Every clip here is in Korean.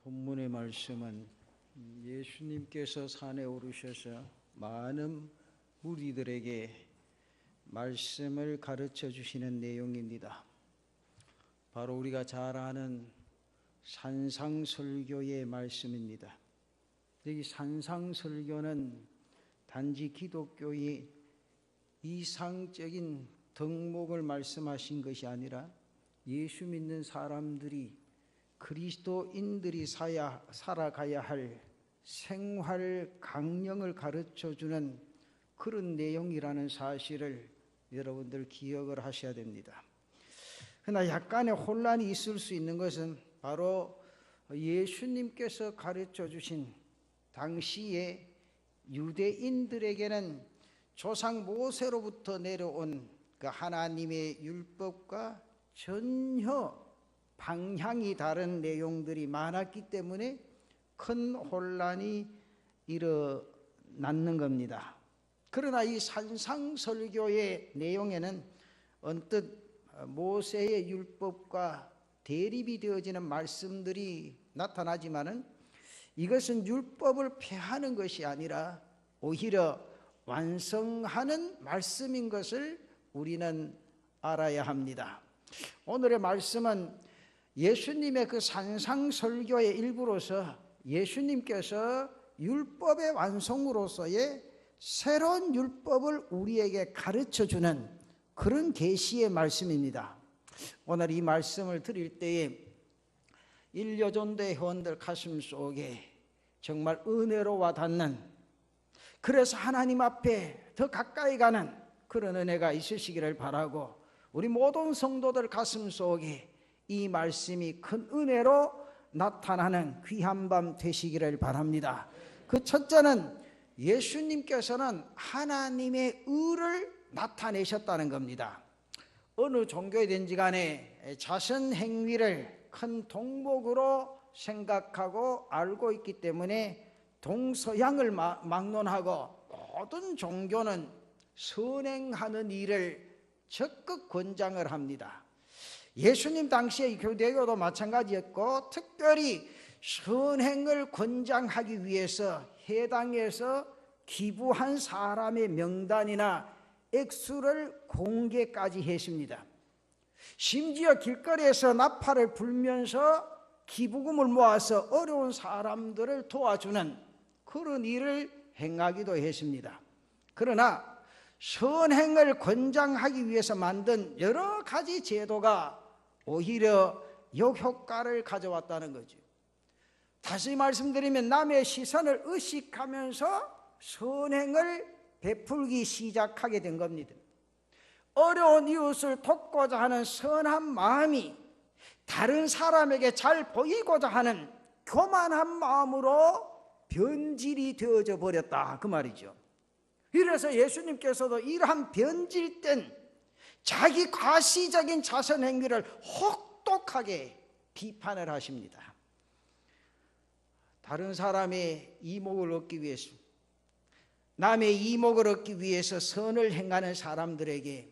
본문의 말씀은 예수님께서 산에 오르셔서 많은 무리들에게 말씀을 가르쳐 주시는 내용입니다. 바로 우리가 잘 아는 산상설교의 말씀입니다. 이 산상설교는 단지 기독교의 이상적인 덕목을 말씀하신 것이 아니라 예수 믿는 사람들이 그리스도인들이 살아가야 할 생활 강령을 가르쳐주는 그런 내용이라는 사실을 여러분들 기억을 하셔야 됩니다. 그러나 약간의 혼란이 있을 수 있는 것은 바로 예수님께서 가르쳐 주신 당시에 유대인들에게는 조상 모세로부터 내려온 그 하나님의 율법과 전혀 방향이 다른 내용들이 많았기 때문에 큰 혼란이 일어났는 겁니다. 그러나 이 산상설교의 내용에는 언뜻 모세의 율법과 대립이 되어지는 말씀들이 나타나지만은 이것은 율법을 폐하는 것이 아니라 오히려 완성하는 말씀인 것을 우리는 알아야 합니다. 오늘의 말씀은 예수님의 그 산상설교의 일부로서 예수님께서 율법의 완성으로서의 새로운 율법을 우리에게 가르쳐주는 그런 계시의 말씀입니다. 오늘 이 말씀을 드릴 때에 일여전도회 회원들 가슴 속에 정말 은혜로 와닿는, 그래서 하나님 앞에 더 가까이 가는 그런 은혜가 있으시기를 바라고, 우리 모든 성도들 가슴 속에 이 말씀이 큰 은혜로 나타나는 귀한 밤 되시기를 바랍니다. 그 첫째는 예수님께서는 하나님의 의를 나타내셨다는 겁니다. 어느 종교이든지 간에 자선 행위를 큰 덕목으로 생각하고 알고 있기 때문에 동서양을 막론하고 모든 종교는 선행하는 일을 적극 권장을 합니다. 예수님 당시의 교대교도 마찬가지였고, 특별히 선행을 권장하기 위해서 해당에서 기부한 사람의 명단이나 액수를 공개까지 했습니다. 심지어 길거리에서 나팔을 불면서 기부금을 모아서 어려운 사람들을 도와주는 그런 일을 행하기도 했습니다. 그러나 선행을 권장하기 위해서 만든 여러 가지 제도가 오히려 역효과를 가져왔다는 거죠. 다시 말씀드리면 남의 시선을 의식하면서 선행을 베풀기 시작하게 된 겁니다. 어려운 이웃을 돕고자 하는 선한 마음이 다른 사람에게 잘 보이고자 하는 교만한 마음으로 변질이 되어져 버렸다, 그 말이죠. 이래서 예수님께서도 이러한 변질된 자기 과시적인 자선 행위를 혹독하게 비판을 하십니다. 다른 사람의 이목을 얻기 위해서, 남의 이목을 얻기 위해서 선을 행하는 사람들에게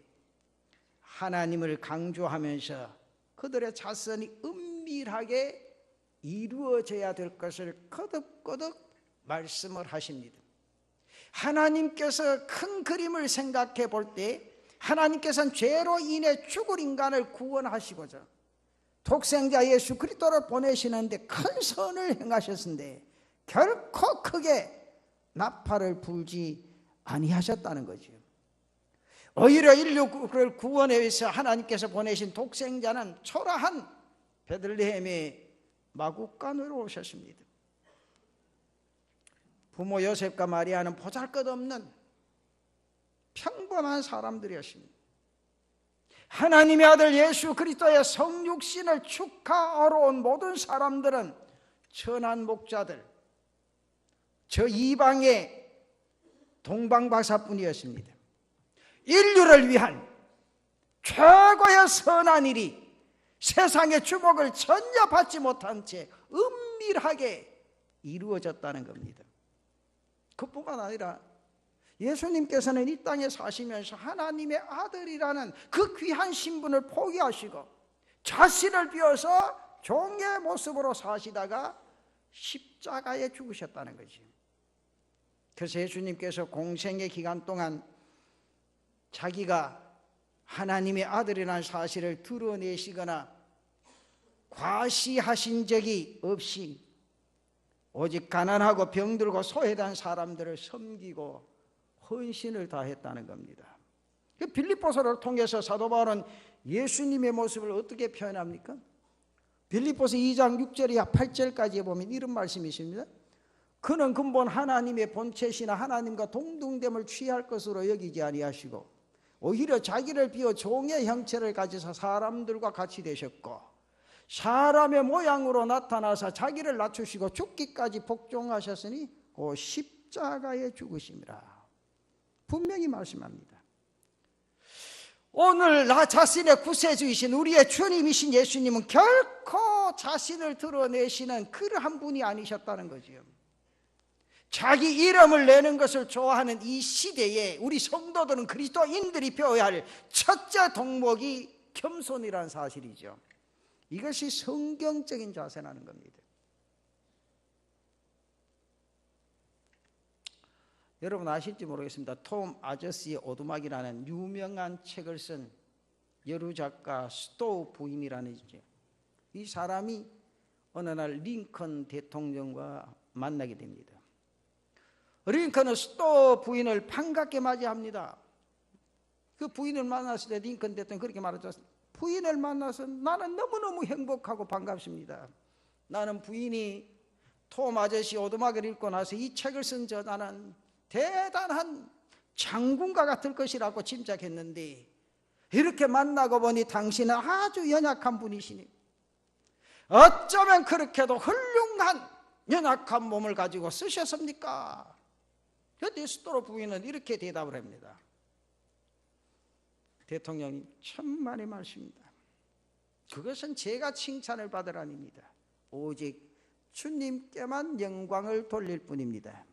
하나님을 강조하면서 그들의 자선이 은밀하게 이루어져야 될 것을 거듭거듭 말씀을 하십니다. 하나님께서 큰 그림을 생각해 볼 때 하나님께서는 죄로 인해 죽을 인간을 구원하시고자 독생자 예수 그리스도를 보내시는데 큰 선을 행하셨는데 결코 크게 나팔을 불지 아니하셨다는 거죠. 오히려 인류를 구원해 위해서 하나님께서 보내신 독생자는 초라한 베들레헴의 마구간으로 오셨습니다. 부모 요셉과 마리아는 보잘것없는 평범한 사람들이었습니다. 하나님의 아들 예수 그리스도의 성육신을 축하하러 온 모든 사람들은 천한 목자들, 저 이방의 동방박사뿐이었습니다. 인류를 위한 최고의 선한 일이 세상의 주목을 전혀 받지 못한 채 은밀하게 이루어졌다는 겁니다. 그뿐만 아니라 예수님께서는 이 땅에 사시면서 하나님의 아들이라는 그 귀한 신분을 포기하시고 자신을 비워서 종의 모습으로 사시다가 십자가에 죽으셨다는 거지. 그래서 예수님께서 공생의 기간 동안 자기가 하나님의 아들이라는 사실을 드러내시거나 과시하신 적이 없이 오직 가난하고 병들고 소외된 사람들을 섬기고 헌신을 다했다는 겁니다. 빌립보서를 통해서 사도 바울은 예수님의 모습을 어떻게 표현합니까? 빌립보서 2장 6절이야 8절까지 보면 이런 말씀이 있습니다. 그는 근본 하나님의 본체시나 하나님과 동등됨을 취할 것으로 여기지 아니하시고 오히려 자기를 비워 종의 형체를 가지사 사람들과 같이 되셨고 사람의 모양으로 나타나서 자기를 낮추시고 죽기까지 복종하셨으니 그 십자가에 죽으심이라 분명히 말씀합니다. 오늘 나 자신의 구세주이신 우리의 주님이신 예수님은 결코 자신을 드러내시는 그러한 분이 아니셨다는 거죠. 자기 이름을 내는 것을 좋아하는 이 시대에 우리 성도들은 그리스도인들이 배워야 할 첫째 덕목이 겸손이라는 사실이죠. 이것이 성경적인 자세라는 겁니다. 여러분 아실지 모르겠습니다. 톰 아저씨의 오두막이라는 유명한 책을 쓴 여류 작가 스토우 부인이라는 이 사람이 어느 날 링컨 대통령과 만나게 됩니다. 링컨은 스토우 부인을 반갑게 맞이합니다. 그 부인을 만났을 때 링컨 대통령이 그렇게 말하죠. 부인을 만나서 나는 너무너무 행복하고 반갑습니다. 나는 부인이 톰 아저씨 오두막을 읽고 나서 이 책을 쓴 저자는 대단한 장군과 같을 것이라고 짐작했는데 이렇게 만나고 보니 당신은 아주 연약한 분이시니 어쩌면 그렇게도 훌륭한 연약한 몸을 가지고 쓰셨습니까? 그런데 스토우 부인은 이렇게 대답을 합니다. 대통령님 천만의 말씀입니다. 그것은 제가 칭찬을 받을 아닙니다. 오직 주님께만 영광을 돌릴 뿐입니다.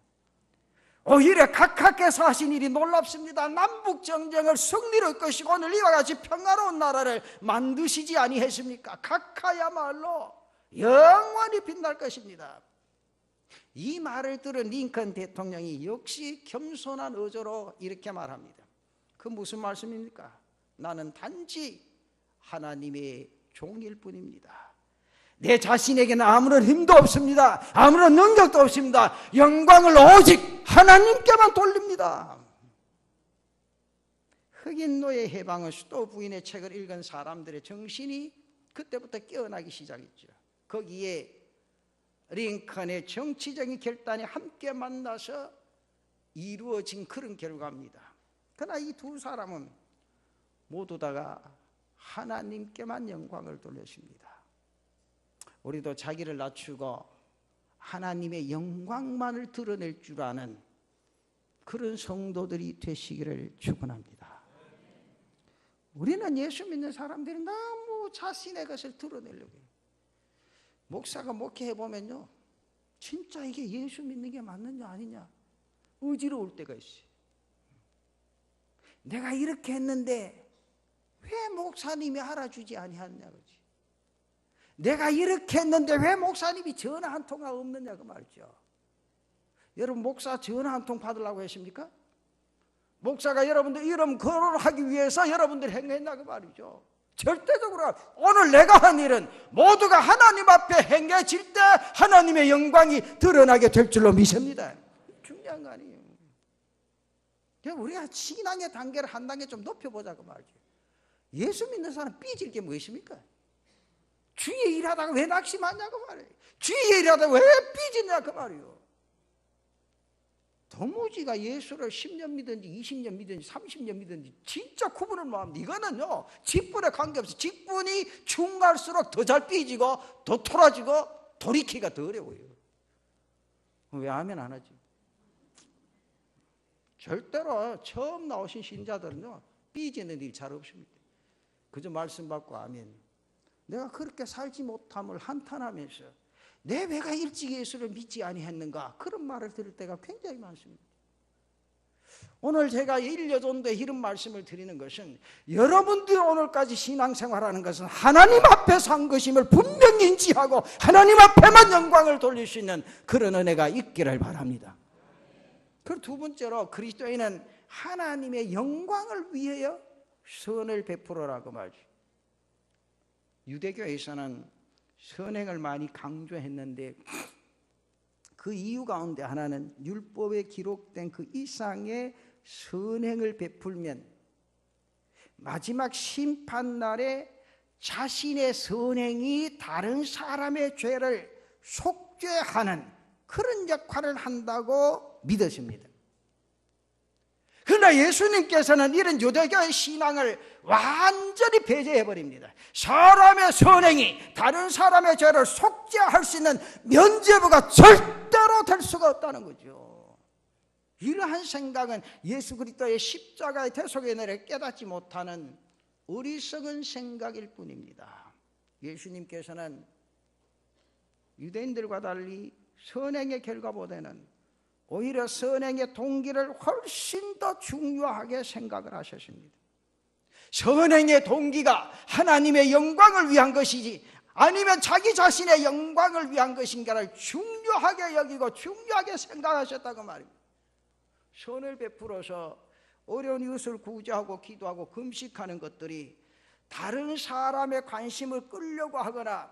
오히려 각하께서 하신 일이 놀랍습니다. 남북정쟁을 승리로 이끄시고 오늘 이와 같이 평화로운 나라를 만드시지 아니했습니까? 각하야말로 영원히 빛날 것입니다. 이 말을 들은 링컨 대통령이 역시 겸손한 어조로 이렇게 말합니다. 그 무슨 말씀입니까? 나는 단지 하나님의 종일 뿐입니다. 내 자신에게는 아무런 힘도 없습니다. 아무런 능력도 없습니다. 영광을 오직 하나님께만 돌립니다. 흑인 노예 해방은 스토우 부인의 책을 읽은 사람들의 정신이 그때부터 깨어나기 시작했죠. 거기에 링컨의 정치적인 결단이 함께 만나서 이루어진 그런 결과입니다. 그러나 이 두 사람은 모두 다가 하나님께만 영광을 돌렸습니다. 우리도 자기를 낮추고 하나님의 영광만을 드러낼 줄 아는 그런 성도들이 되시기를 축원합니다. 우리는 예수 믿는 사람들이 너무 자신의 것을 드러내려고 해요. 목사가 목회해 보면요, 진짜 이게 예수 믿는 게 맞느냐 아니냐 의지러울 때가 있어요. 내가 이렇게 했는데 왜 목사님이 알아주지 아니하느냐 그러지. 내가 이렇게 했는데 왜 목사님이 전화 한 통화 없느냐 그 말이죠. 여러분 목사 전화 한 통 받으려고 하십니까? 목사가 여러분들 이름 거론하기 위해서 여러분들 행했나 그 말이죠. 절대적으로 오늘 내가 한 일은 모두가 하나님 앞에 행해질 때 하나님의 영광이 드러나게 될 줄로 믿습니다. 중요한 거 아니에요. 우리가 신앙의 단계를 한 단계 좀 높여보자 그 말이죠. 예수 믿는 사람 삐질 게 무엇입니까? 주의 일하다가 왜 낙심하냐 그 말이에요. 주의 일하다가 왜 삐지냐 그 말이에요. 도무지가 예수를 10년 믿든지 20년 믿든지 30년 믿든지 진짜 구분을 못합니다. 이거는요 직분에 관계없이 직분이 중할수록 더 잘 삐지고 더 토라지고 돌이키기가 더 어려워요. 왜 아멘 안 하지? 절대로 처음 나오신 신자들은요 삐지는 일이 잘 없습니다. 그저 말씀 받고 아멘. 내가 그렇게 살지 못함을 한탄하면서 내 왜가 일찍 예수를 믿지 아니했는가 그런 말을 들을 때가 굉장히 많습니다. 오늘 제가 일여전도에 이런 말씀을 드리는 것은 여러분들이 오늘까지 신앙생활하는 것은 하나님 앞에서 한 것임을 분명히 인지하고 하나님 앞에만 영광을 돌릴 수 있는 그런 은혜가 있기를 바랍니다. 그리고 두 번째로 그리스도인은 하나님의 영광을 위하여 선을 베풀어라고 말이죠. 유대교에서는 선행을 많이 강조했는데 그 이유 가운데 하나는 율법에 기록된 그 이상의 선행을 베풀면 마지막 심판날에 자신의 선행이 다른 사람의 죄를 속죄하는 그런 역할을 한다고 믿으십니다. 그러나 예수님께서는 이런 유대교의 신앙을 완전히 배제해버립니다. 사람의 선행이 다른 사람의 죄를 속죄할 수 있는 면죄부가 절대로 될 수가 없다는 거죠. 이러한 생각은 예수 그리스도의 십자가의 대속의 은혜를 깨닫지 못하는 어리석은 생각일 뿐입니다. 예수님께서는 유대인들과 달리 선행의 결과보다는 오히려 선행의 동기를 훨씬 더 중요하게 생각을 하셨습니다. 선행의 동기가 하나님의 영광을 위한 것이지 아니면 자기 자신의 영광을 위한 것인가를 중요하게 여기고 중요하게 생각하셨다고 말입니다. 선을 베풀어서 어려운 이웃을 구제하고 기도하고 금식하는 것들이 다른 사람의 관심을 끌려고 하거나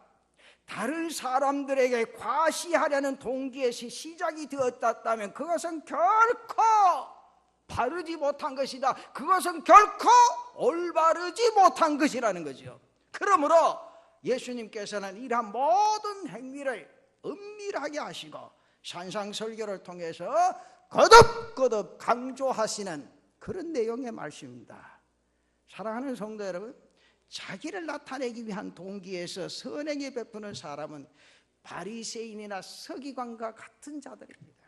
다른 사람들에게 과시하려는 동기에서 시작이 되었다면 그것은 결코 바르지 못한 것이다. 그것은 결코 올바르지 못한 것이라는 거죠. 그러므로 예수님께서는 이러한 모든 행위를 은밀하게 하시고 산상설교를 통해서 거듭거듭 강조하시는 그런 내용의 말씀입니다. 사랑하는 성도 여러분, 자기를 나타내기 위한 동기에서 선행에 베푸는 사람은 바리새인이나 서기관과 같은 자들입니다.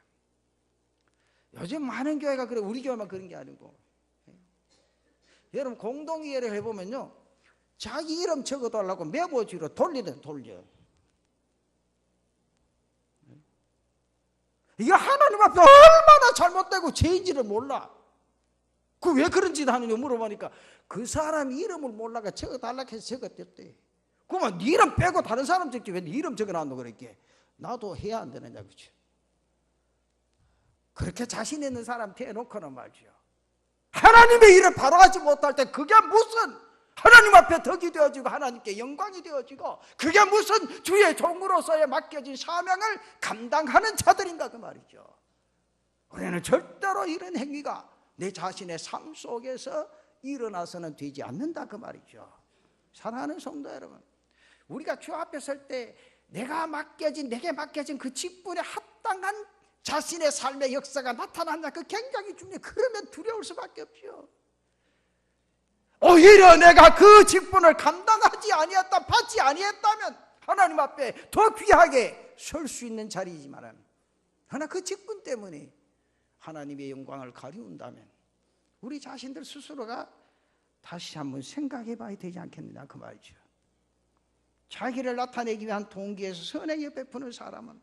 요즘 많은 교회가 그래, 우리 교회만 그런 게 아니고 여러분 공동이해를 해보면요 자기 이름 적어달라고 메모지로 돌려 이게 하나님 앞에 얼마나 잘못되고 죄인지를 몰라. 그 왜 그런 짓 하느냐 물어보니까 그 사람 이름을 몰라가 적어달라고 해서 적었댔대. 그러면 네 이름 빼고 다른 사람 적지 왜 네 이름 적어놨노 그랬게. 나도 해야 안 되느냐 그치. 그렇게 자신 있는 사람 대놓고는 말이죠. 하나님의 일을 바로 하지 못할 때 그게 무슨 하나님 앞에 덕이 되어지고 하나님께 영광이 되어지고 그게 무슨 주의 종으로서의 맡겨진 사명을 감당하는 자들인가 그 말이죠. 우리는 절대로 이런 행위가 내 자신의 삶 속에서 일어나서는 되지 않는다 그 말이죠. 사랑하는 성도 여러분, 우리가 주 앞에 설 때 내게 맡겨진 그 직분에 합당한 자신의 삶의 역사가 나타난다. 그 굉장히 중요해. 그러면 두려울 수밖에 없죠. 오히려 내가 그 직분을 감당하지 아니했다, 받지 아니했다면 하나님 앞에 더 귀하게 설 수 있는 자리이지만 하나 그 직분 때문에 하나님의 영광을 가리운다면 우리 자신들 스스로가 다시 한번 생각해 봐야 되지 않겠느냐 그 말이죠. 자기를 나타내기 위한 동기에서 선행에 베푸는 사람은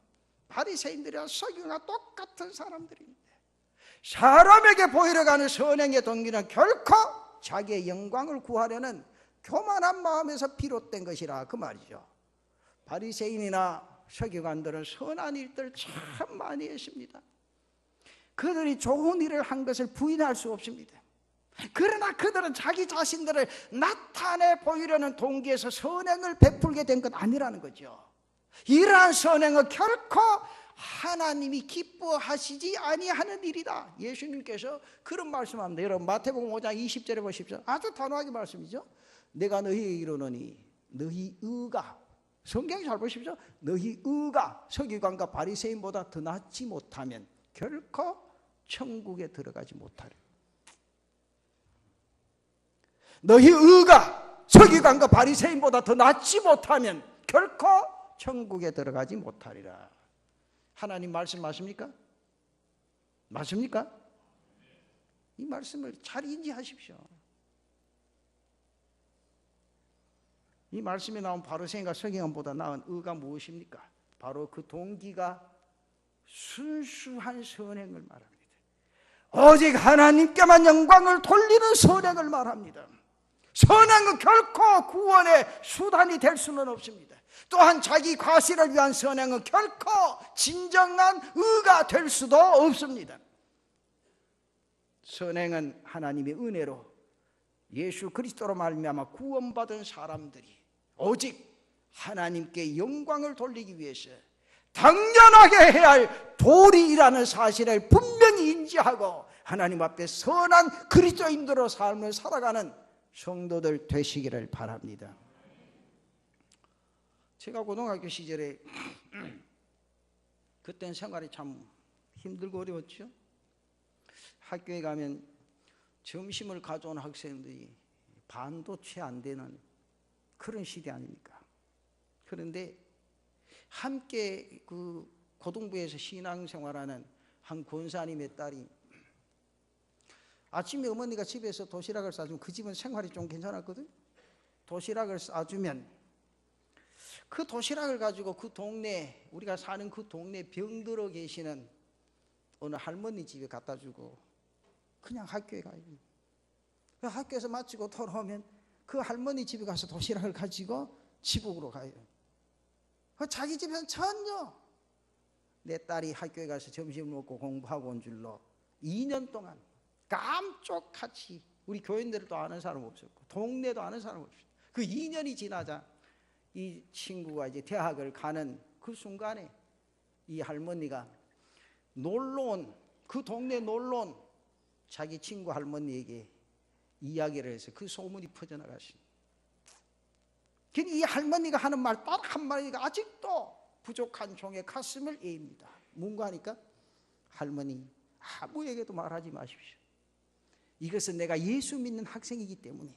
바리새인들이와 서기관과 똑같은 사람들입니다. 사람에게 보이려고 하는 선행의 동기는 결코 자기의 영광을 구하려는 교만한 마음에서 비롯된 것이라 그 말이죠. 바리새인이나 서기관들은 선한 일들 참 많이 했습니다. 그들이 좋은 일을 한 것을 부인할 수 없습니다. 그러나 그들은 자기 자신들을 나타내 보이려는 동기에서 선행을 베풀게 된 것 아니라는 거죠. 이러한 선행은 결코 하나님이 기뻐하시지 아니하는 일이다. 예수님께서 그런 말씀합니다. 여러분 마태복음 5장 20절에 보십시오. 아주 단호하게 말씀이죠. 내가 너희에게 이르노니 너희 의가, 성경이 잘 보십시오. 너희 의가 서기관과 바리새인보다 더 낫지 못하면 결코 천국에 들어가지 못하리. 너희 의가 서기관과 바리새인보다 더 낫지 못하면 결코 천국에 들어가지 못하리라. 하나님 말씀 맞습니까? 맞습니까? 이 말씀을 잘 인지하십시오. 이 말씀에 나온 바리새인과 서기관보다 나은 의가 무엇입니까? 바로 그 동기가 순수한 선행을 말합니다. 오직 하나님께만 영광을 돌리는 선행을 말합니다. 선행은 결코 구원의 수단이 될 수는 없습니다. 또한 자기 과시를 위한 선행은 결코 진정한 의가 될 수도 없습니다. 선행은 하나님의 은혜로 예수 그리스도로 말미암아 구원받은 사람들이 오직 하나님께 영광을 돌리기 위해서 당연하게 해야 할 도리라는 사실을 분명히 인지하고 하나님 앞에 선한 그리스도인들로 삶을 살아가는 성도들 되시기를 바랍니다. 제가 고등학교 시절에 그때는 생활이 참 힘들고 어려웠죠. 학교에 가면 점심을 가져온 학생들이 반도 채 안 되는 그런 시대 아닙니까? 그런데 함께 그 고등부에서 신앙생활하는 한 권사님의 딸이 아침에 어머니가 집에서 도시락을 싸주면 그 집은 생활이 좀 괜찮았거든. 도시락을 싸주면 그 도시락을 가지고 그 동네, 우리가 사는 그 동네 병들어 계시는 어느 할머니 집에 갖다 주고 그냥 학교에 가요. 학교에서 마치고 돌아오면 그 할머니 집에 가서 도시락을 가지고 지붕으로 가요. 자기 집에서는 전혀 내 딸이 학교에 가서 점심을 먹고 공부하고 온 줄로 2년 동안 깜짝같이 우리 교인들도 아는 사람 없었고 동네도 아는 사람 없었고 그 2년이 지나자 이 친구가 이제 대학을 가는 그 순간에 이 할머니가 놀러온 그 동네 놀러온 자기 친구 할머니에게 이야기를 해서 그 소문이 퍼져나갔습니다. 이 할머니가 하는 말 딱 한마디가 아직도 부족한 종의 가슴을 에입니다. 뭔가 하니까 할머니 아무에게도 말하지 마십시오. 이것은 내가 예수 믿는 학생이기 때문에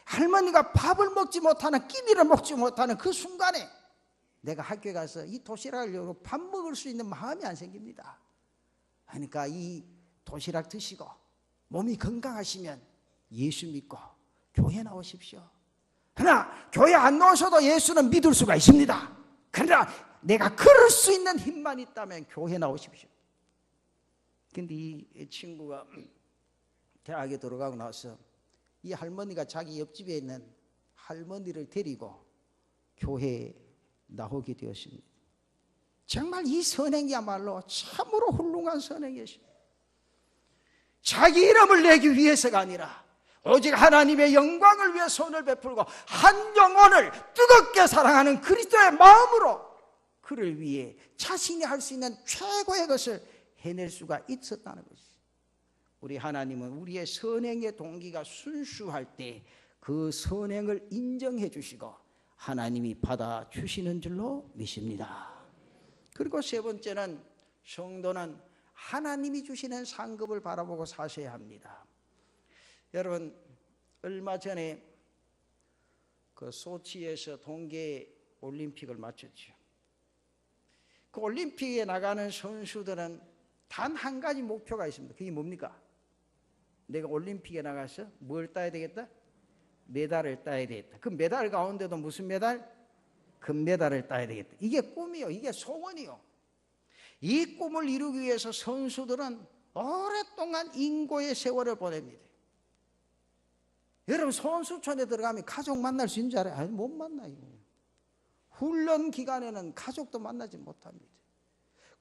할머니가 밥을 먹지 못하는 끼니를 먹지 못하는 그 순간에 내가 학교에 가서 이 도시락을 열고 밥 먹을 수 있는 마음이 안 생깁니다. 그러니까 이 도시락 드시고 몸이 건강하시면 예수 믿고 교회 나오십시오. 그러나 교회 안 나오셔도 예수는 믿을 수가 있습니다. 그러나 내가 그럴 수 있는 힘만 있다면 교회 나오십시오. 근데 이 친구가 대학에 들어가고 나서 이 할머니가 자기 옆집에 있는 할머니를 데리고 교회에 나오게 되었습니다. 정말 이 선행이야말로 참으로 훌륭한 선행이었습니다. 자기 이름을 내기 위해서가 아니라 오직 하나님의 영광을 위해 손을 베풀고 한 영혼을 뜨겁게 사랑하는 그리스도의 마음으로 그를 위해 자신이 할 수 있는 최고의 것을 해낼 수가 있었다는 것이죠. 우리 하나님은 우리의 선행의 동기가 순수할 때 그 선행을 인정해 주시고 하나님이 받아주시는 줄로 믿습니다. 그리고 세 번째는 성도는 하나님이 주시는 상급을 바라보고 사셔야 합니다. 여러분 얼마 전에 그 소치에서 동계 올림픽을 마쳤죠. 그 올림픽에 나가는 선수들은 단 한 가지 목표가 있습니다. 그게 뭡니까? 내가 올림픽에 나가서 뭘 따야 되겠다? 메달을 따야 되겠다. 그 메달 가운데도 무슨 메달? 금메달을 따야 되겠다. 이게 꿈이요. 이게 소원이요. 이 꿈을 이루기 위해서 선수들은 오랫동안 인고의 세월을 보냅니다. 여러분 선수촌에 들어가면 가족 만날 수 있는 줄 알아요? 아니, 못 만나요. 훈련 기간에는 가족도 만나지 못합니다.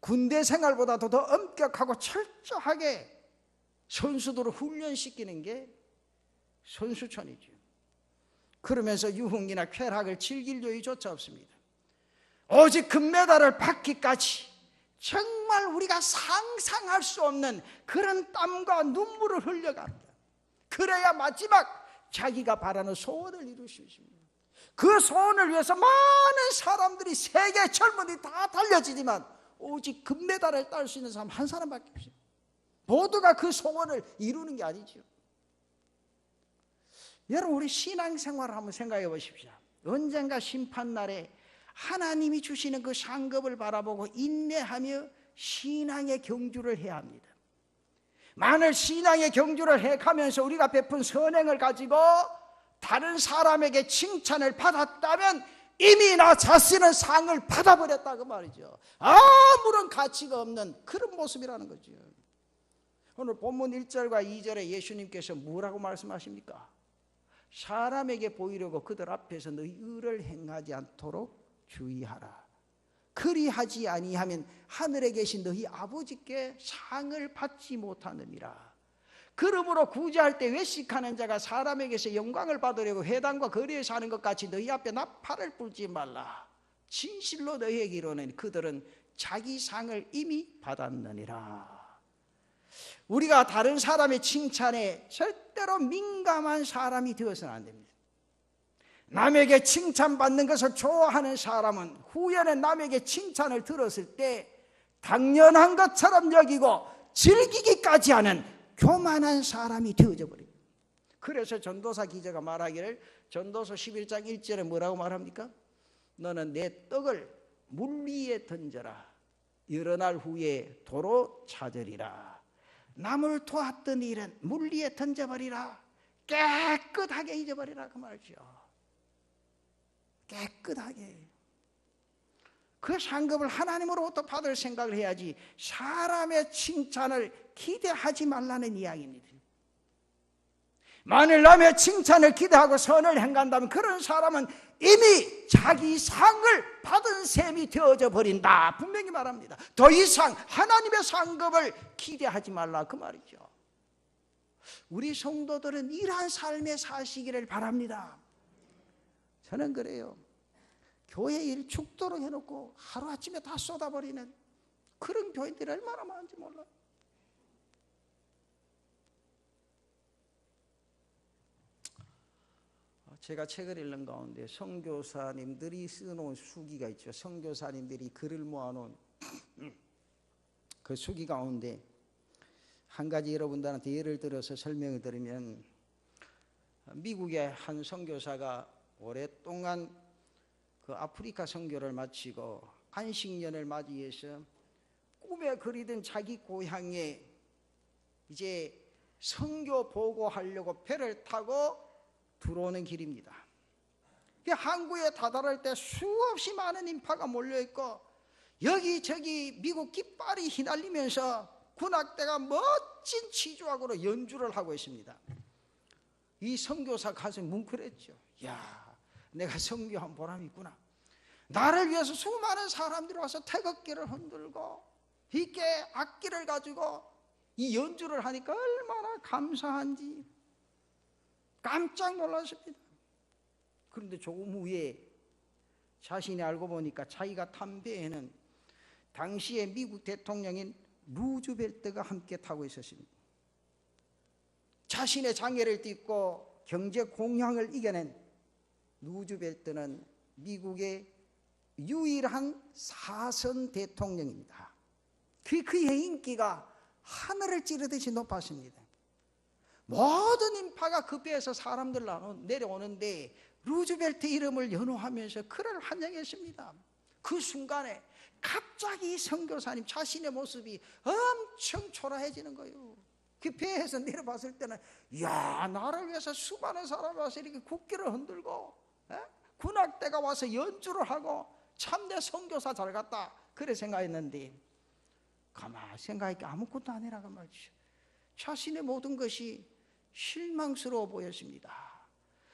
군대 생활보다도 더 엄격하고 철저하게 선수들을 훈련시키는 게 선수촌이죠. 그러면서 유흥이나 쾌락을 즐길 여유조차 없습니다. 오직 금메달을 받기까지 정말 우리가 상상할 수 없는 그런 땀과 눈물을 흘려갑니다. 그래야 마지막 자기가 바라는 소원을 이룰 수 있습니다. 그 소원을 위해서 많은 사람들이 세계 젊은이들이 다 달려지지만 오직 금메달을 딸 수 있는 사람 한 사람밖에 없습니다. 모두가 그 소원을 이루는 게 아니죠. 여러분 우리 신앙생활을 한번 생각해 보십시오. 언젠가 심판날에 하나님이 주시는 그 상급을 바라보고 인내하며 신앙의 경주를 해야 합니다. 만일 신앙의 경주를 해가면서 우리가 베푼 선행을 가지고 다른 사람에게 칭찬을 받았다면 이미 나 자신은 상을 받아버렸다 그 말이죠. 아무런 가치가 없는 그런 모습이라는 거죠. 오늘 본문 1절과 2절에 예수님께서 뭐라고 말씀하십니까? 사람에게 보이려고 그들 앞에서 너희 의를 행하지 않도록 주의하라. 그리하지 아니하면 하늘에 계신 너희 아버지께 상을 받지 못하느니라. 그러므로 구제할 때 외식하는 자가 사람에게서 영광을 받으려고 회당과 거리에서 하는 것 같이 너희 앞에 나팔을 불지 말라. 진실로 너희에게 이르노니 그들은 자기 상을 이미 받았느니라. 우리가 다른 사람의 칭찬에 절대로 민감한 사람이 되어서는 안 됩니다. 남에게 칭찬받는 것을 좋아하는 사람은 후연에 남에게 칭찬을 들었을 때 당연한 것처럼 여기고 즐기기까지 하는 교만한 사람이 되어져 버립니다. 그래서 전도사 기자가 말하기를 전도서 11장 1절에 뭐라고 말합니까? 너는 내 떡을 물 위에 던져라. 여러 날 후에 도로 찾으리라. 남을 도왔던 일은 물 위에 던져버리라. 깨끗하게 잊어버리라 그 말이죠. 깨끗하게. 그 상급을 하나님으로부터 받을 생각을 해야지 사람의 칭찬을 기대하지 말라는 이야기입니다. 만일 남의 칭찬을 기대하고 선을 행한다면 그런 사람은 이미 자기 상을 받은 셈이 되어져 버린다. 분명히 말합니다. 더 이상 하나님의 상급을 기대하지 말라 그 말이죠. 우리 성도들은 이러한 삶에 사시기를 바랍니다. 저는 그래요. 교회 일 죽도록 해놓고 하루아침에 다 쏟아버리는 그런 교인들이 얼마나 많은지 몰라요. 제가 책을 읽는 가운데 선교사님들이 써놓은 수기가 있죠. 선교사님들이 글을 모아놓은 그 수기 가운데 한 가지 여러분들한테 예를 들어서 설명을 드리면, 미국의 한 선교사가 오랫동안 그 아프리카 선교를 마치고 안식년을 맞이해서 꿈에 그리던 자기 고향에 이제 선교 보고하려고 배를 타고 들어오는 길입니다. 항구에 다다를 때 수없이 많은 인파가 몰려있고 여기저기 미국 깃발이 휘날리면서 군악대가 멋진 치조악으로 연주를 하고 있습니다. 이 선교사 가슴이 뭉클했죠. 야, 내가 선교한 보람이 있구나. 나를 위해서 수많은 사람들이 와서 태극기를 흔들고 이렇게 악기를 가지고 이 연주를 하니까 얼마나 감사한지 깜짝 놀랐습니다. 그런데 조금 후에 자신이 알고 보니까 자기가 탄 배에는 당시의 미국 대통령인 루즈벨트가 함께 타고 있었습니다. 자신의 장애를 딛고 경제 공황을 이겨낸 루즈벨트는 미국의 유일한 사선 대통령입니다. 그의 인기가 하늘을 찌르듯이 높았습니다. 모든 인파가 그 배에서 사람들 내려오는데 루즈벨트 이름을 연호하면서 그를 환영했습니다. 그 순간에 갑자기 선교사님 자신의 모습이 엄청 초라해지는 거예요. 그 배에서 내려봤을 때는 야, 나를 위해서 수많은 사람이 와서 이렇게 국기를 흔들고 군악대가 와서 연주를 하고 참내 선교사 잘 갔다 그래 생각했는데 가만히 생각하니까 아무것도 아니라고 말이죠. 자신의 모든 것이 실망스러워 보였습니다.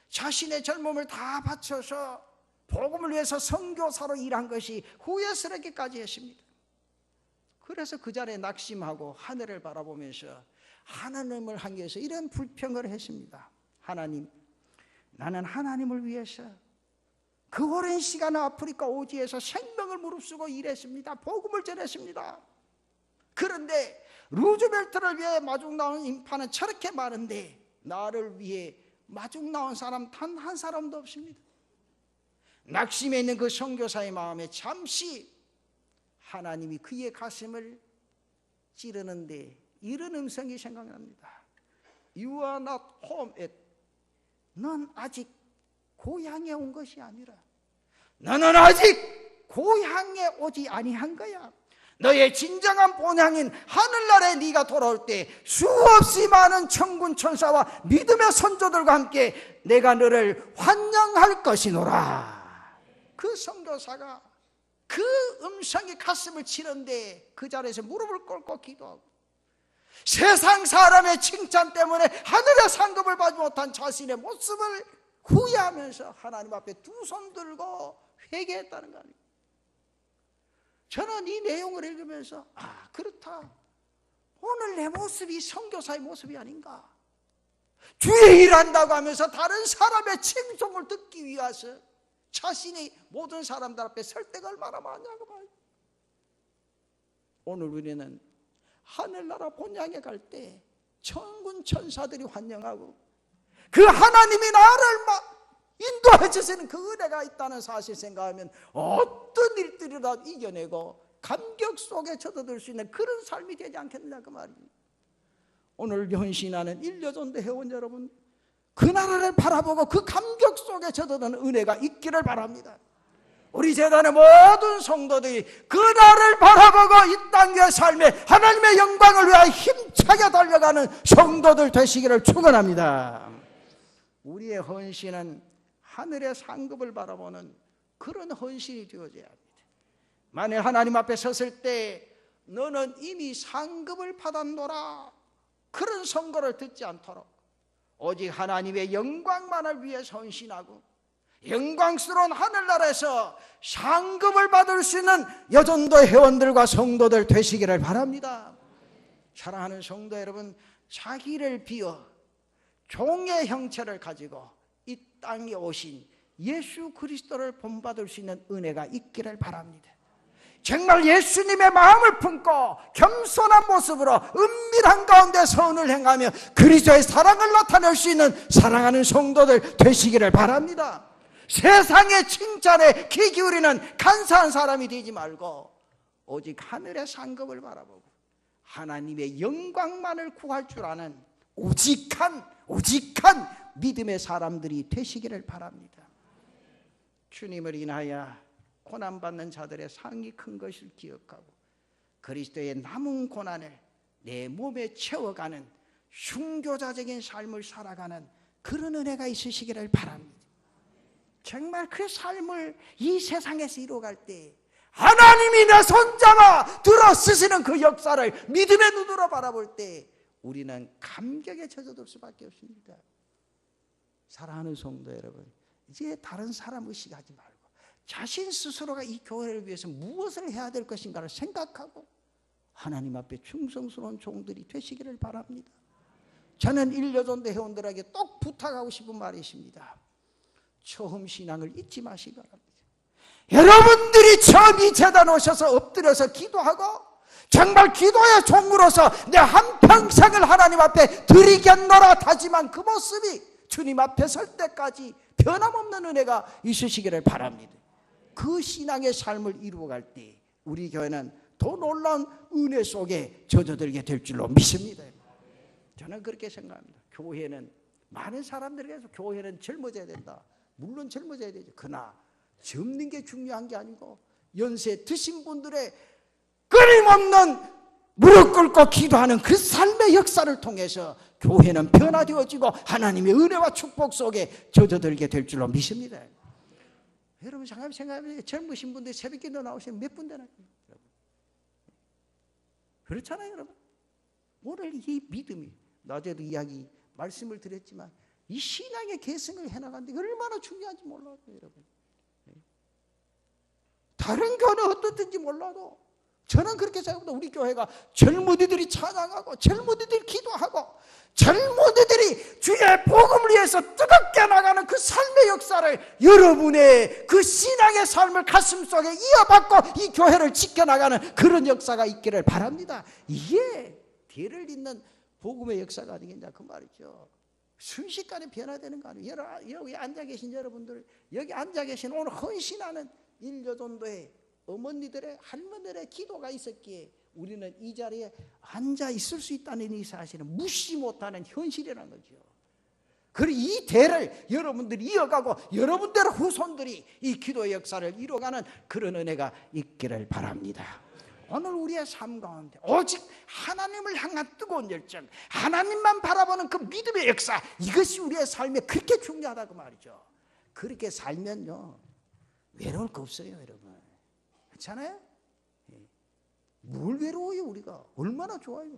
자신의 젊음을 다 바쳐서 복음을 위해서 선교사로 일한 것이 후회스럽기까지 했습니다. 그래서 그 자리에 낙심하고 하늘을 바라보면서 하나님을 향해서 이런 불평을 했습니다. 하나님, 나는 하나님을 위해서 그 오랜 시간 아프리카 오지에서 생명을 무릅쓰고 일했습니다. 복음을 전했습니다. 그런데 루즈벨트를 위해 마중 나온 인파는 저렇게 많은데 나를 위해 마중 나온 사람 단 한 사람도 없습니다. 낙심해 있는 그 선교사의 마음에 잠시 하나님이 그의 가슴을 찌르는데 이런 음성이 생각납니다. You are not home yet. 넌 아직 고향에 온 것이 아니라 너는 아직 고향에 오지 아니한 거야. 너의 진정한 본향인 하늘나라에 네가 돌아올 때 수없이 많은 천군 천사와 믿음의 선조들과 함께 내가 너를 환영할 것이노라. 그 선교사가 그 음성이 가슴을 치는데 그 자리에서 무릎을 꿇고 기도하고 세상 사람의 칭찬 때문에 하늘의 상급을 받지 못한 자신의 모습을 후회하면서 하나님 앞에 두 손 들고 회개했다는 거 아니에요. 저는 이 내용을 읽으면서 그렇다, 오늘 내 모습이 선교사의 모습이 아닌가. 주의 일한다고 하면서 다른 사람의 칭송을 듣기 위해서 자신이 모든 사람들 앞에 설 때가 얼마나 많냐고 봐요. 오늘 우리는 하늘나라 본향에 갈 때 천군 천사들이 환영하고 그 하나님이 나를 인도해 주시는 그 은혜가 있다는 사실 생각하면 어떤 일들이라도 이겨내고 감격 속에 젖어들 수 있는 그런 삶이 되지 않겠느냐 그 말입니다. 오늘 헌신하는 일여전도 회원 여러분, 그 나라를 바라보고 그 감격 속에 젖어드는 은혜가 있기를 바랍니다. 우리 재단의 모든 성도들이 그 나라를 바라보고 이 땅의 삶에 하나님의 영광을 위하여 힘차게 달려가는 성도들 되시기를 축원합니다. 우리의 헌신은 하늘의 상급을 바라보는 그런 헌신이 되어져야 합니다. 만일 하나님 앞에 섰을 때 너는 이미 상급을 받았노라, 그런 선거를 듣지 않도록 오직 하나님의 영광만을 위해서 헌신하고 영광스러운 하늘나라에서 상급을 받을 수 있는 여전도 회원들과 성도들 되시기를 바랍니다. 사랑하는 성도 여러분, 자기를 비워 종의 형체를 가지고 이 땅에 오신 예수 그리스도를 본받을 수 있는 은혜가 있기를 바랍니다. 정말 예수님의 마음을 품고 겸손한 모습으로 은밀한 가운데 선을 행하며 그리스도의 사랑을 나타낼 수 있는 사랑하는 성도들 되시기를 바랍니다. 세상의 칭찬에 귀 기울이는 간사한 사람이 되지 말고 오직 하늘의 상급을 바라보고 하나님의 영광만을 구할 줄 아는 오직한 믿음의 사람들이 되시기를 바랍니다. 주님을 인하여 고난받는 자들의 상이 큰 것을 기억하고 그리스도의 남은 고난을 내 몸에 채워가는 순교자적인 삶을 살아가는 그런 은혜가 있으시기를 바랍니다. 정말 그 삶을 이 세상에서 이루어갈 때 하나님이 내 손잡아 들어 쓰시는 그 역사를 믿음의 눈으로 바라볼 때 우리는 감격에 젖어들 수밖에 없습니다. 사랑하는 성도 여러분, 이제 다른 사람 의식하지 말고 자신 스스로가 이 교회를 위해서 무엇을 해야 될 것인가를 생각하고 하나님 앞에 충성스러운 종들이 되시기를 바랍니다. 저는 일여전도 회원들에게 꼭 부탁하고 싶은 말이 있습니다. 처음 신앙을 잊지 마시기 바랍니다. 여러분들이 처음 이 재단 오셔서 엎드려서 기도하고 정말 기도의 종으로서 내 한평생을 하나님 앞에 드리겠노라 다짐한 그 모습이 주님 앞에 설 때까지 변함없는 은혜가 있으시기를 바랍니다. 그 신앙의 삶을 이루어갈 때 우리 교회는 더 놀라운 은혜 속에 젖어들게 될 줄로 믿습니다. 저는 그렇게 생각합니다. 교회는 많은 사람들에게서 교회는 젊어져야 된다. 물론 젊어져야 되죠. 그러나 젊는 게 중요한 게 아니고 연세 드신 분들의 끊임없는 무릎 꿇고 기도하는 그 삶의 역사를 통해서 교회는 변화되어지고 하나님의 은혜와 축복 속에 젖어들게 될 줄로 믿습니다. 여러분 생각해보세요. 젊으신 분들 새벽기도 나오시면 몇 분 되나요? 그렇잖아요, 여러분. 오늘 이 믿음이 낮에도 말씀을 드렸지만 이 신앙의 계승을 해나가는데 얼마나 중요한지 몰라요, 여러분. 다른 교회는 어떻든지 몰라도 저는 그렇게 생각합니다. 우리 교회가 젊은이들이 찬양하고 젊은이들이 기도하고 젊은이들이 주의 복음을 위해서 뜨겁게 나가는 그 삶의 역사를 여러분의 그 신앙의 삶을 가슴속에 이어받고 이 교회를 지켜나가는 그런 역사가 있기를 바랍니다. 이게 대를 잇는 복음의 역사가 아니겠냐 그 말이죠. 순식간에 변화되는 거 아니에요. 여기 앉아 계신 여러분들, 여기 앉아 계신 오늘 헌신하는 일여전도의 어머니들의 할머니들의 기도가 있었기에 우리는 이 자리에 앉아 있을 수 있다는 이 사실은 무시 못하는 현실이라는 거죠. 그리고 이 대를 여러분들이 이어가고 여러분들의 후손들이 이 기도의 역사를 이뤄가는 그런 은혜가 있기를 바랍니다. 오늘 우리의 삶 가운데 오직 하나님을 향한 뜨거운 열정, 하나님만 바라보는 그 믿음의 역사, 이것이 우리의 삶에 그렇게 중요하다고 말이죠. 그렇게 살면요 외로울 거 없어요, 여러분. 그렇잖아요? 뭘 외로워요, 우리가? 얼마나 좋아요.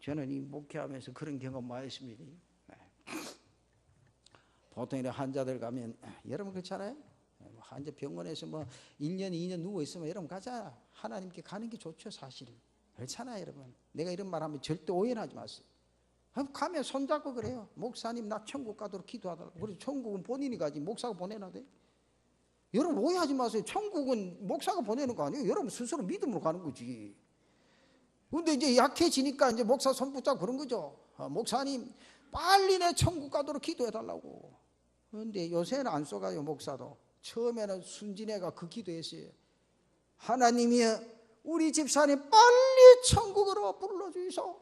저는 이 목회하면서 그런 경험 많이 했습니다. 보통 이런 환자들 가면 여러분 그렇잖아요. 환자 병원에서 뭐 1년 2년 누워 있으면 여러분 가자, 하나님께 가는 게 좋죠. 사실 그렇잖아요. 여러분 내가 이런 말 하면 절대 오해는 하지 마세요. 가면 손잡고 그래요. 목사님 나 천국 가도록 기도하더라고. 그래서 천국은 본인이 가지 목사가 보내나 돼? 여러분 오해하지 마세요. 천국은 목사가 보내는 거 아니에요. 여러분 스스로 믿음으로 가는 거지. 근데 이제 약해지니까 이제 목사 손 붙잡고 그런 거죠. 목사님 빨리 내 천국 가도록 기도해 달라고. 그런데 요새는 안 쏘가요. 목사도 처음에는 순진해가 그 기도했어요. 하나님이 우리 집사님 빨리 천국으로 불러주이소.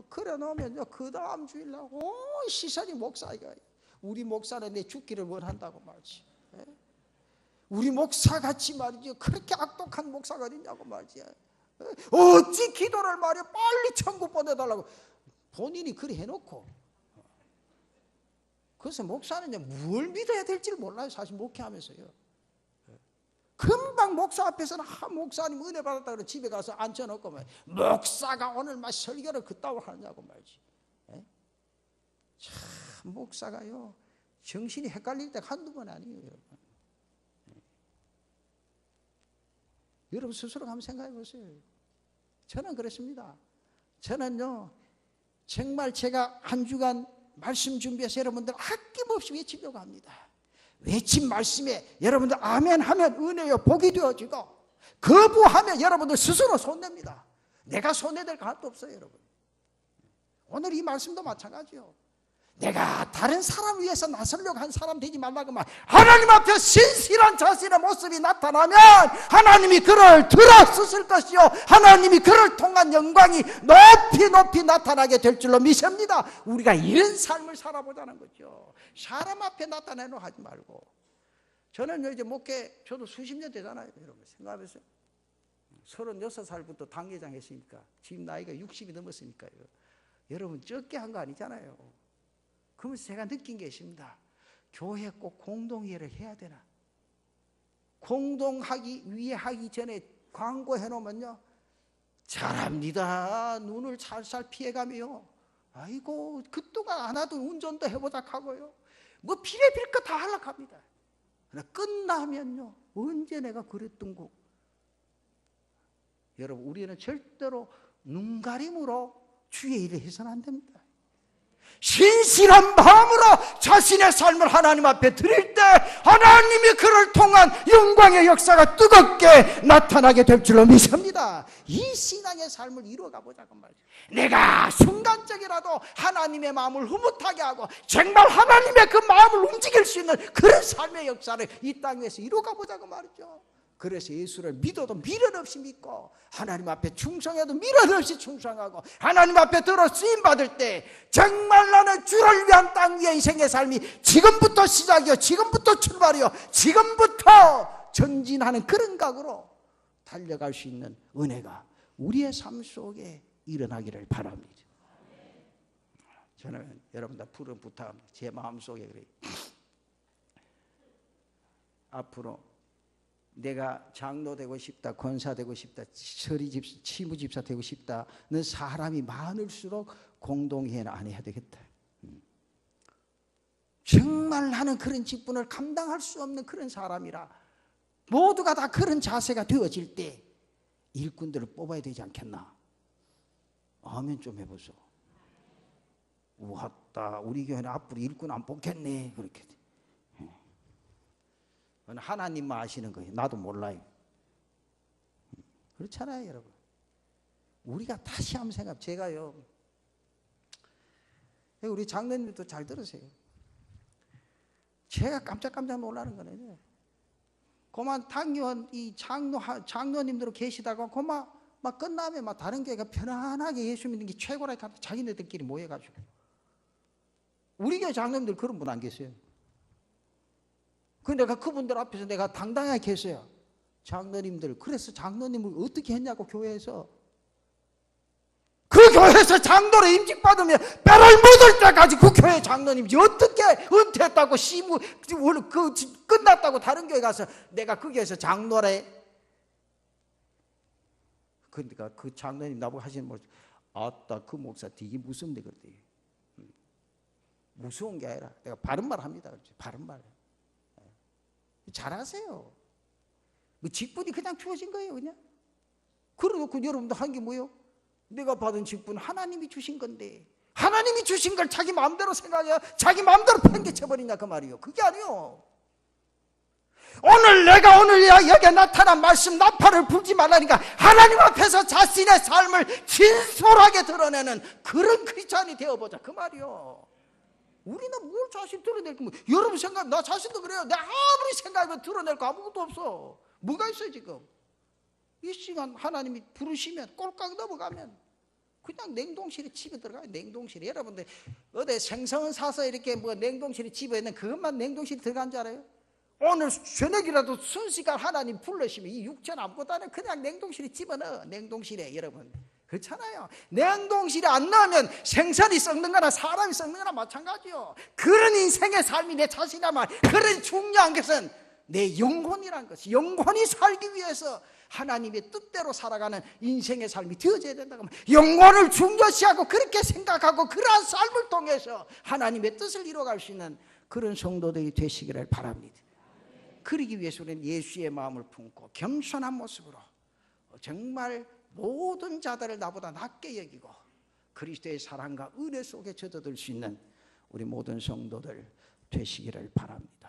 그래 놓으면 그 다음 주일날 온 시선이 목사이가, 우리 목사는 내 죽기를 원한다고 말이지. 우리 목사같이 말이죠 그렇게 악독한 목사가 어딨냐고 말이지. 어찌 기도를 말이야 빨리 천국 보내달라고 본인이 그리 해놓고. 그래서 목사는 이제 뭘 믿어야 될지 몰라요. 사실 목회하면서요. 금방 목사 앞에서는 목사님 은혜 받았다 그래 집에 가서 앉혀놓고 말 목사가 오늘 막 설교를 그따위 하느냐고 말이지. 참 목사가요 정신이 헷갈릴 때가 한두 번 아니에요. 여러분. 여러분 스스로 한번 생각해 보세요. 저는 그렇습니다. 저는요 정말 제가 한 주간 말씀 준비해서 여러분들 아낌없이 외치려고 합니다. 외친 말씀에 여러분들 아멘 하면 은혜요 복이 되어지고, 거부하면 여러분들 스스로 손냅니다. 내가 손해될 거 하나도 없어요. 여러분 오늘 이 말씀도 마찬가지요. 내가 다른 사람 위해서 나서려고 한 사람 되지 말라고 말. 하나님 앞에 신실한 자신의 모습이 나타나면 하나님이 그를 들어쓰실 것이요 하나님이 그를 통한 영광이 높이 높이 나타나게 될 줄로 믿습니다. 우리가 이런 삶을 살아보자는 거죠. 사람 앞에 나타내려 하지 말고. 저는 이제 목회 저도 수십 년 되잖아요. 여러분 생각해보세요. 36살부터 당회장 했으니까 지금 나이가 60이 넘었으니까요. 여러분 적게 한 거 아니잖아요. 그러면서 제가 느낀 게 있습니다. 교회 꼭 공동회를 해야 되나? 공동하기 위해 하기 전에 광고해 놓으면요 잘합니다. 눈을 살살 피해가며 아이고 그또가 안 하던 운전도 해보자 하고요 뭐 비례빌 거 다 하려고 합니다. 그러나 끝나면요 언제 내가 그랬던 거. 여러분 우리는 절대로 눈가림으로 주의 일을 해서는 안 됩니다. 신실한 마음으로 자신의 삶을 하나님 앞에 드릴 때 하나님이 그를 통한 영광의 역사가 뜨겁게 나타나게 될 줄로 믿습니다. 이 신앙의 삶을 이루어가 보자고 말이죠. 내가 순간적이라도 하나님의 마음을 흐뭇하게 하고 정말 하나님의 그 마음을 움직일 수 있는 그런 삶의 역사를 이 땅 위에서 이루어가 보자고 말이죠. 그래서 예수를 믿어도 미련 없이 믿고 하나님 앞에 충성해도 미련 없이 충성하고 하나님 앞에 들어 쓰임받을 때 정말 나는 주를 위한 땅 위의 인생의 삶이 지금부터 시작이요 지금부터 출발이요 지금부터 전진하는 그런 각오로 달려갈 수 있는 은혜가 우리의 삶 속에 일어나기를 바랍니다. 저는 여러분들 푸른 부탁합니다. 제 마음속에 그래요. 앞으로 내가 장로 되고 싶다, 권사 되고 싶다, 치무 집사 되고 싶다는 사람이 많을수록 공동회는 안 해야 되겠다. 정말 나는 그런 직분을 감당할 수 없는 그런 사람이라 모두가 다 그런 자세가 되어질 때 일꾼들을 뽑아야 되지 않겠나? 아멘 좀 해보소. 왔다 우리 교회는 앞으로 일꾼 안 뽑겠네 그렇게. 하나님만 아시는 거예요. 나도 몰라요. 그렇잖아요 여러분. 우리가 다시 한번 생각. 제가요 우리 장로님도 잘 들으세요. 제가 깜짝깜짝 놀라는 거는 그만 당연 이 장로님들 계시다가 그만 막 끝나면 막 다른 교회가 편안하게 예수 믿는 게 최고라 하다 자기네들끼리 모여가지고. 우리 교회 장로님들 그런 분 안 계세요. 그 내가 그분들 앞에서 내가 당당하게 했어요. 장로님들, 그래서 장로님을 어떻게 했냐고 교회에서. 그 교회에서 장로로 임직받으면 뼈를 묻을 때까지 그 교회 장로님이 어떻게 은퇴했다고 시무 끝났다고 다른 교회 가서 내가 그 교회에서 장로래. 그러니까 그 장로님 나보고 하시는 말, 아따 그 목사 되게 무섭네 그랬더니 무서운 게 아니라 내가 바른 말 합니다. 그렇지? 바른 말. 잘하세요. 뭐 직분이 그냥 주어진 거예요, 그냥. 그래놓고 여러분도 한 게 뭐예요? 내가 받은 직분 하나님이 주신 건데 하나님이 주신 걸 자기 마음대로 생각해야 자기 마음대로 팽개쳐버리냐 그 말이요. 그게 아니요. 오늘 내가 여기에 나타난 말씀 나팔을 불지 말라니까 하나님 앞에서 자신의 삶을 진솔하게 드러내는 그런 크리스찬이 되어보자 그 말이요. 우리는 뭘 자신 드러낼 거 뭐 여러분 생각 나 자신도 그래요. 내가 아무리 생각하면 드러낼 거 아무것도 없어. 뭐가 있어요 지금. 이 시간 하나님이 부르시면 꼴깍 넘어가면 그냥 냉동실에 집에 들어가요. 냉동실에. 여러분들 어디 생선을 사서 이렇게 뭐 냉동실에 집어 있는 그것만 냉동실에 들어간 줄 알아요? 오늘 저녁이라도 순식간 하나님 불러시면 이 육전 아무것도 안 해. 그냥 냉동실에 집어넣어. 냉동실에. 여러분 그렇잖아요. 냉동실에 안 넣으면 생선이 썩는 거나 사람이 썩는 거나 마찬가지요. 그런 인생의 삶이 내 자신이야말 그런 중요한 것은 내 영혼이란 것이 영혼이 살기 위해서 하나님의 뜻대로 살아가는 인생의 삶이 되어져야 된다고 하면 영혼을 중요시하고 그렇게 생각하고 그러한 삶을 통해서 하나님의 뜻을 이뤄갈 수 있는 그런 성도들이 되시기를 바랍니다. 그러기 위해서 우리는 예수의 마음을 품고 겸손한 모습으로 정말 모든 자들을 나보다 낮게 여기고 그리스도의 사랑과 은혜 속에 젖어들 수 있는 우리 모든 성도들 되시기를 바랍니다.